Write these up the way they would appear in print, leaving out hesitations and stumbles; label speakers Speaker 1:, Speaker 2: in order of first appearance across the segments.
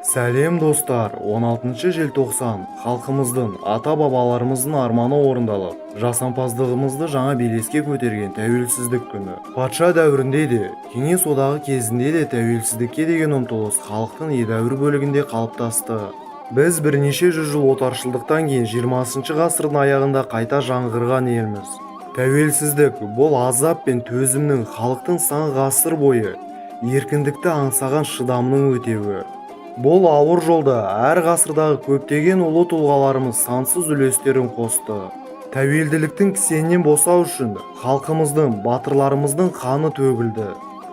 Speaker 1: Сәлем достар, 16 желтоқсан халқымыздың, ата-бабаларымыздың арманы орындалып, жасампаздығымызды жаңа белеске көтерген тәуелсіздік күні. Патша дәуірінде де, Кеңес одағы кезінде де тәуелсіздікке деген ұмтылыс халықтың едәуір бөлігінде қалыптасты. Біз бірнеше жүз жыл отаршылдықтан кейін 20 ғасырдың аяғында қайта жаңғырған елміз. Тәуелсіздік бұл азап пен төзімнің халықтың сан ғасыр бойы еркіндікті аңсаған шыдамның өтеуі. Бұл ауыр жолда әр ғасырдағы көптеген ұлы тұлғаларымыз сансыз үлестерін қосты. Тәуелділіктің кісенінен босау үшін халқымыздың, батырларымыздың қаны төгілді.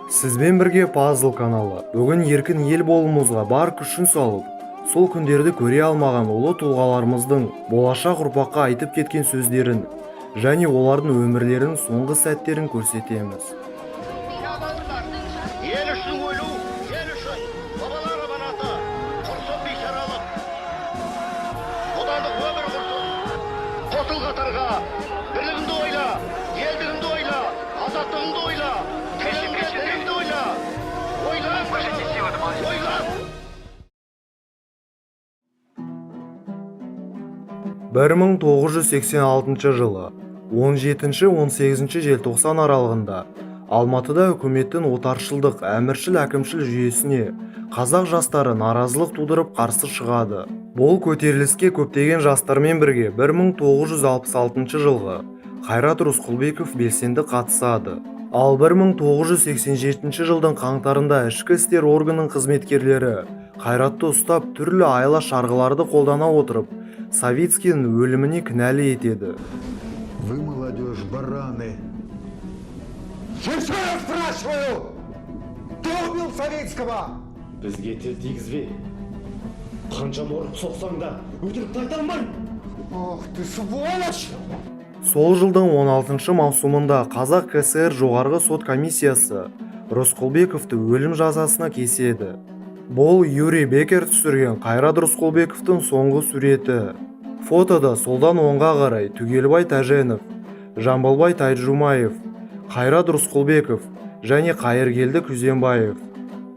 Speaker 1: Сізбен бірге Пазл каналы бүгін еркін ел болуымызға бар күшін салып, сол күндерді көре алмаған ұлы тұлғаларымыздың болашақ ұрпаққа айтып кеткен сөздерін және олардың өмірлерінің соңғы сәттерін көрсетеміз.
Speaker 2: Ел үшін өлу, ел үшін бабалар аманаты, құрсын бейшаралық. Бодандық өмір құрсын. Қосыл қатарға, бірлігіңді ойла, елдігіңді ойла, азаттығыңды ойла, келешегіңді ойла. Ойла.
Speaker 1: 1986 жылы 17-18 желтоқсан аралығында Алматыда үкіметтің отаршылдық әміршіл әкімшіл жүйесіне қазақ жастары наразылық тудырып қарсы шығады. Бұл көтеріліске көптеген жастармен бірге 1966 жылғы Қайрат Рысқұлбеков белсенді қатысады. Ал 1987 жылдың қаңтарында ішкі істер органының қызметкерлері Қайратты ұстап түрлі айла шарғыларды қолдана отырып, Савицкийдің өліміне кінәлі етеді.
Speaker 3: Вы, молодежь, бараны. Еще раз спрашиваю, кто убил Савицкого?
Speaker 4: Бізге тіл тигізбе. Қаншама ұрып соқсаң да, өтірікті айта алмаймын.
Speaker 3: Ох ты сволочь!
Speaker 1: Сол жылдың 16 маусымында Қазақ КСР жоғарғы сот комиссиясы Рысқұлбековты өлім жазасына кеседі. Бұл Юрий Бекер түсірген Қайрат Рысқұлбековтың соңғы суреті. Фотода солдан оңға қарай Түгелбай Тәженов, Жамбылбай Тайжумаев, Қайрат Рысқұлбеков және Қайыргелді Күзембаев.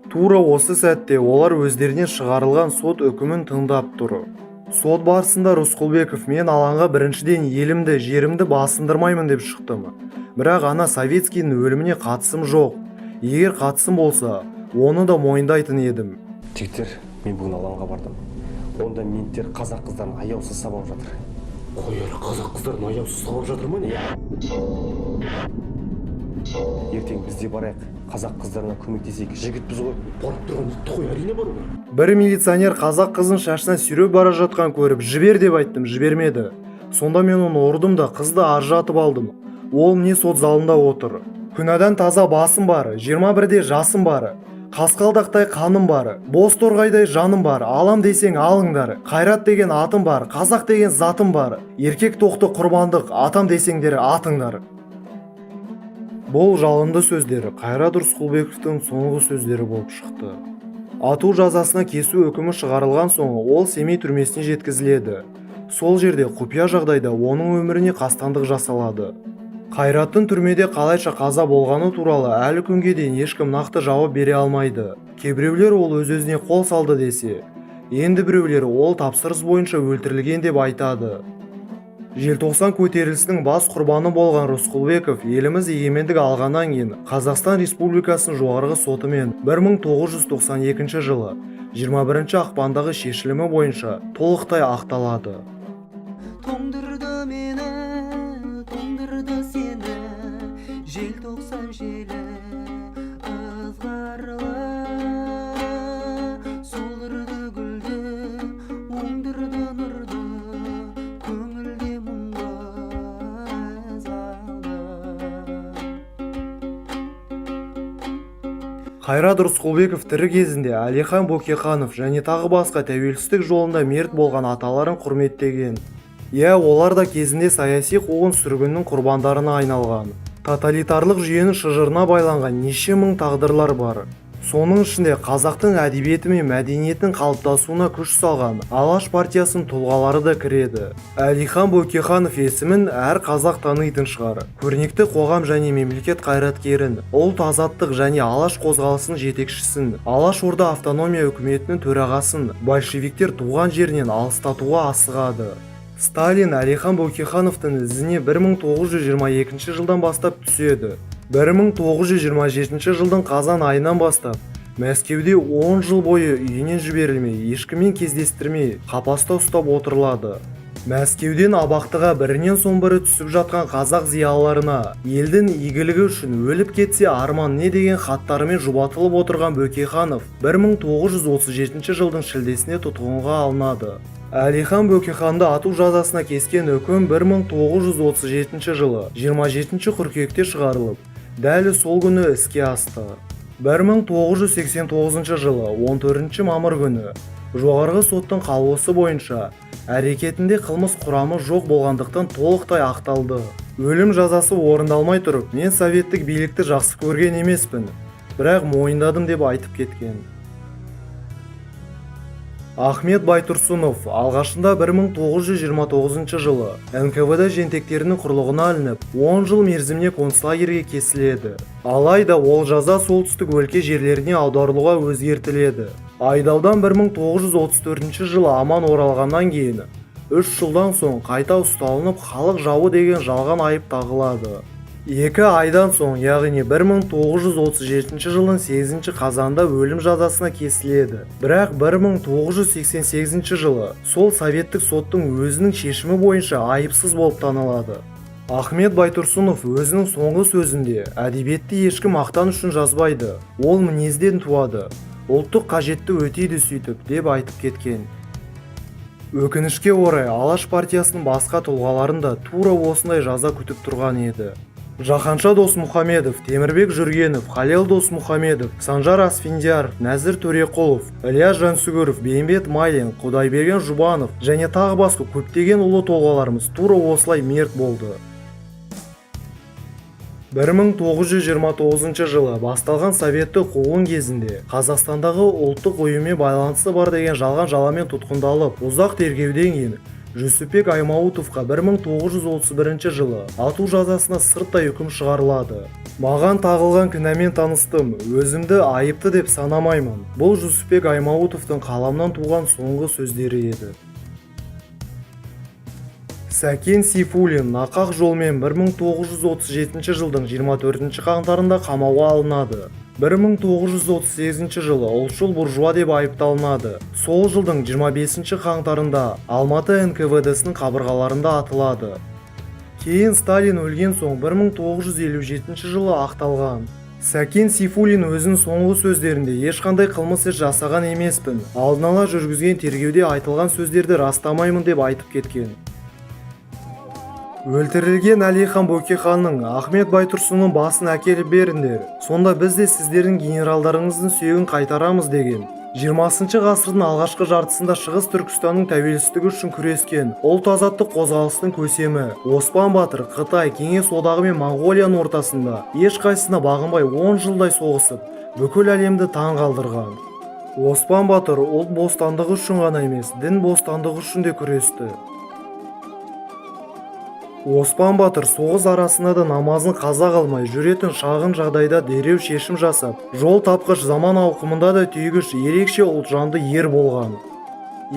Speaker 1: Тура осы сәтте олар өздерінен шығарылған сот үкімін тыңдап тұр. Сот барысында Рысқұлбеков мен алаңға біріншіден елімді, жерімді басындырмаймын деп шықтым. Бірақ ана Савицкийдің өліміне қатысым жоқ. Егер қатысым болса, оны да мойындайтын едім.
Speaker 4: Жігіттер, мен бүгін алаңға бардым. Онда менттер қазақ қыздарын аяусыз сабап жатыр. Қойыр, қазақ қыздарын аяусыз сабап жатыр ма не? Ертең бізде барайық, қазақ қыздарына көмектесейік. Жігіт біз ғой, барып тұрған ұтты қой, әрине бару.
Speaker 1: Бір милиционер қазақ қызын шашынан сүйреп бара жатқан көріп, жібер деп айттым, жібермеді. Сонда мен оны ұрдым да қызды ажыратып алдым. Ол міне сот залында отыр. Күнәдан таза басым бар, 21-де жасым бар. Қасқалдақтай қаным бар, боз торғайдай жаным бар. Алам десең алыңдар. Қайрат деген атым бар, қазақ деген затым бар. Еркек тоқты құрбандық, атам десеңдер атыңдар. Бұл жалынды сөздері Қайрат Рысқұлбековтың соңғы сөздері болып шықты. Ату жазасына кесу үкімі шығарылған соң ол Семей түрмесіне жеткізіледі. Сол жерде құпия жағдайда оның өміріне қастандық жасалады. Қайраттың түрмеде қалайша қаза болғаны туралы әлі күнге дейін ешкім нақты жауап бере алмайды. Кейбіреулер ол өз-өзіне қол салды десе, енді біреулері ол тапсырыс бойынша өлтірілген деп айтады. Желтоқсан көтерілісінің бас құрбаны болған Рысқұлбеков еліміз егемендік алғаннан кейін Қазақстан Республикасының жоғарғы сотымен 1992 жылы 21 ақпандағы шешілімі бойынша толықтай ақталады.
Speaker 5: Тоңдырды мені, тоңдырды сені, желтоқсан желі ызғарлы, солырды гүлді, оңдырды нұрды, көңілде мұңға азалы.
Speaker 1: Қайрат Рысқұлбеков тірі кезінде Әлихан Бөкейханов және тағы басқа тәуелсіздік жолында мерт болған аталарын құрметтеген. Олар да кезінде саяси қуғын-сүргіннің құрбандарына айналған. Тоталитарлық жүйенің шыжырына байланған неше мың тағдырлар бар. Соның ішінде қазақтың әдебиеті мен мәдениетінің қалыптасуына күш салған Алаш партиясының тұлғалары да кіреді. Әлихан Бөкейханов есімін әр қазақ танитын шығар. Көрнекті қоғам және мемлекет қайраткерін, ұлт азаттық және Алаш қозғалысының жетекшісін, Алаш Орда автономия үкіметінің төрағасын большевиктер туған жерінен алыстатуға асығады. Сталин Әлихан Бөкейхановтың ізіне 1922 жылдан бастап түседі. 1927 жылдың қазан айынан бастап Мәскеуде 10 жыл бойы үйінен жіберілмей, ешкіммен кездестірмей, қапаста ұстап отырылады. Мәскеуден абақтыға бірінен соң бірі түсіп жатқан қазақ зиялыларына елдің игілігі үшін өліп кетсе арман не деген хаттарымен жұбатылып отырған Бөкейханов 1937 жылдың шілдесінде тұтқынға алынады. Әлихан Бөкейханды ату жазасына кескен үкім 1937 жылы 27 қыркүйекте шығарылып, дәл сол күні іске асты. 1989 жылы 14 мамыр күні жоғарғы соттың қаулысы бойынша әрекетінде қылмыс құрамы жоқ болғандықтан толықтай ақталды. Өлім жазасы орындалмай тұрып, мен советтік билікті жақсы көрген емеспін, бірақ мойындадым деп айтып кеткен. Ахмет Байтұрсынов алғашында 1929 жылы НКВД жентектерінің құрлығына алынып, 10 жыл мерзіміне концлагерге кесіледі. Алайда ол жаза солтүстік өлке жерлеріне аударылуға өзгертіледі. Айдаудан 1934 жылы аман оралғаннан кейін 3 жылдан соң қайта ұсталынып, халық жауы деген жалған айып тағылады. 2 айдан соң, яғни 1937 жылдың 8 қазанда өлім жазасына кесіледі. Бірақ 1988 жылы сол советтік соттың өзінің шешімі бойынша айыпсыз болып танылады. Ахмет Байтұрсынов өзінің соңғы сөзінде әдебиетті ешкім мақтан үшін жазбайды, ол мінезден туады, ұлттық қажетті өтейді сөйтіп деп айтып кеткен. Өкінішке орай Алаш партиясының басқа тұлғаларында тура осындай жаза күтіп тұрған еді. Жаһанша Досмұхамедов, Темірбек Жүргенов, Халел Досмұхамедов, Санжар Асфендияров, Нәзір Төреқұлов, Ілияс Жансүгіров, Бейімбет Майлин, Құдайберген Жұбанов және тағы басқа көптеген ұлы тұлғаларымыз тура осылай мерт болды. 1929 жылы басталған советті қуғын кезінде Қазақстандағы ұлттық ұйыммен байланысы бар деген жалған жаламен тұтқындалып, ұзақ тергеуден кейін Жүсіпбек Аймауытовқа 1931 жылы ату жазасына сырттай үкім шығарылады. Маған тағылған кінәмен таныстым, өзімді айыпты деп санамаймын. Бұл Жүсіпбек Аймауытовтың қаламнан туған соңғы сөздері еді. Сәкен Сейфуллин нақақ жолмен 1937 жылдың 24 қаңтарында қамауға алынады. 1938 жылы ұлтшыл буржуа деп айыпталынады. Сол жылдың 25 қаңтарында Алматы НКВД-сінің қабырғаларында атылады. Кейін Сталин өлген соң 1957 жылы ақталған. Сәкен Сейфуллин өзінің соңғы сөздерінде ешқандай қылмыс іс жасаған емеспін, алдын ала жүргізген тергеуде айтылған сөздерді растамаймын деп айтып кеткен. Өлтірілген Әлихан Бөкейханның Ахмет Байтұрсынның басын әкеліп беріңдер, сонда біз де сіздердің генералдарыңыздың сүйегін қайтарамыз деген. 20 ғасырдың алғашқы жартысында Шығыс Түркістанның тәуелсіздігі үшін күрескен ұлт азаттық қозғалыстың көсемі Оспан Батыр Қытай, Кеңес одағы мен Моңғолияның ортасында ешқайсысына бағынбай 10 жылдай соғысып, бүкіл әлемді таң қалдырған. Оспан Батыр ұлт бостандығы үшін ғана емес, дін бостандығы үшін де күресті. Оспан Батыр соғыс арасында да намазын қаза қылмай жүретін шағын жағдайда дереу шешім жасап, жол тапқыш заман ауқымында да түйгіш ерекше ұлтжанды ер болған.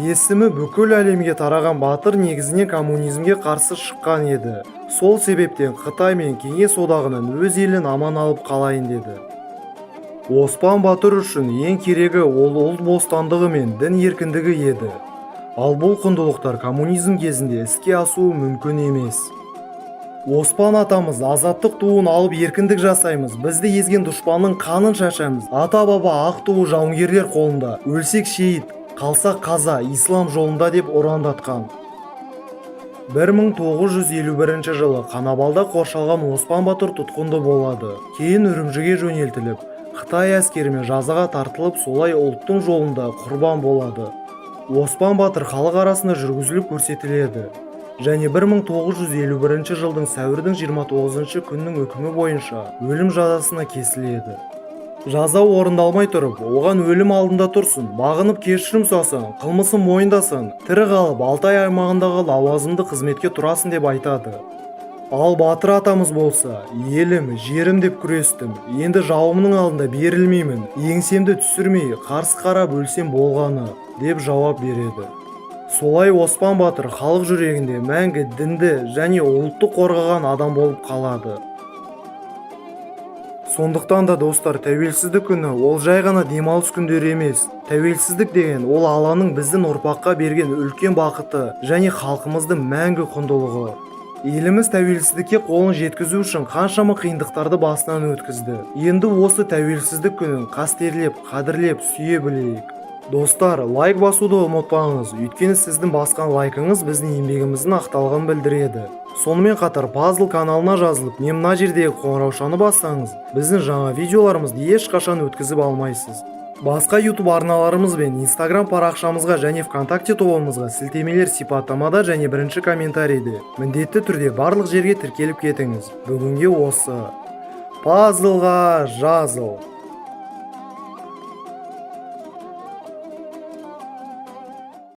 Speaker 1: Есімі бүкіл әлемге тараған Батыр негізінен коммунизмге қарсы шыққан еді. Сол себептен Қытай мен Кеңес одағынан өз елін аман алып қалайын деді. Оспан Батыр үшін ең керегі ол ұлт бостандығы мен дін еркіндігі еді. Ал бұл құндылықтар коммунизм кезінде іске асуы мүмкін емес. Оспан атамыз азаттық туын алып еркіндік жасаймыз, бізді езген дұшпанның қанын шашамыз, ата-баба ақ туы жауынгерлер қолында, өлсек шейіт, қалсақ қаза, ислам жолында деп ұрандатқан. 1951 жылы Қанабалда қоршалған Оспан Батыр тұтқынды болады. Кейін Үрімжіге жөнелтіліп, Қытай әскерімен жазаға тартылып, солай ұлттың жолында құрбан болады. Оспан Батыр халық арасында жүргізіліп көрсетіледі және 1951 жылдың сәуірдің 29 күннің үкімі бойынша өлім жазасына кесіледі. Жаза орындалмай тұрып, оған өлім алдында тұрсын, бағынып кешірім сұрасаң, қылмысын мойындасаң, тірі қалып Алтай аймағындағы лауазымды қызметке тұрасың деп айтады. Ал Батыр атамыз болса, елім, жерім деп күрестім, енді жауымның алдында берілмеймін, еңсемді түсірмей, қарсы қарап өлсем болғаны, деп жауап береді. Солай Оспан Батыр халық жүрегінде мәңгі дінді және ұлтты қорғаған адам болып қалады. Сондықтан да достар, тәуелсіздік күні ол жай ғана демалыс күндері емес. Тәуелсіздік деген ол Алланың біздің ұрпаққа берген үлкен бақыты және халқымыздың мәңгі құндылығы. Еліміз тәуелсіздікке қолын жеткізу үшін қаншама қиындықтарды басынан өткізді. Енді осы тәуелсіздік күнін қастерлеп, қадірлеп, сүйе білейік. Достар, лайк басуды ұмытпаңыз, өйткені сіздің басқан лайкыңыз біздің еңбегіміздің ақталғанын білдіреді. Сонымен қатар пазл каналына жазылып, не мына жердегі қоңыраушаны бассаңыз, біздің жаңа видеоларымызды ешқашан өткізіп алмайсыз. Басқа YouTube арналарымыз бен Instagram парақшамызға және ВКонтакте тобымызға сілтемелер сипаттамада және бірінші комментарийде міндетті түрде барлық жерге тіркеліп кетіңіз. Бүгінге осы. Пазлға жазыл.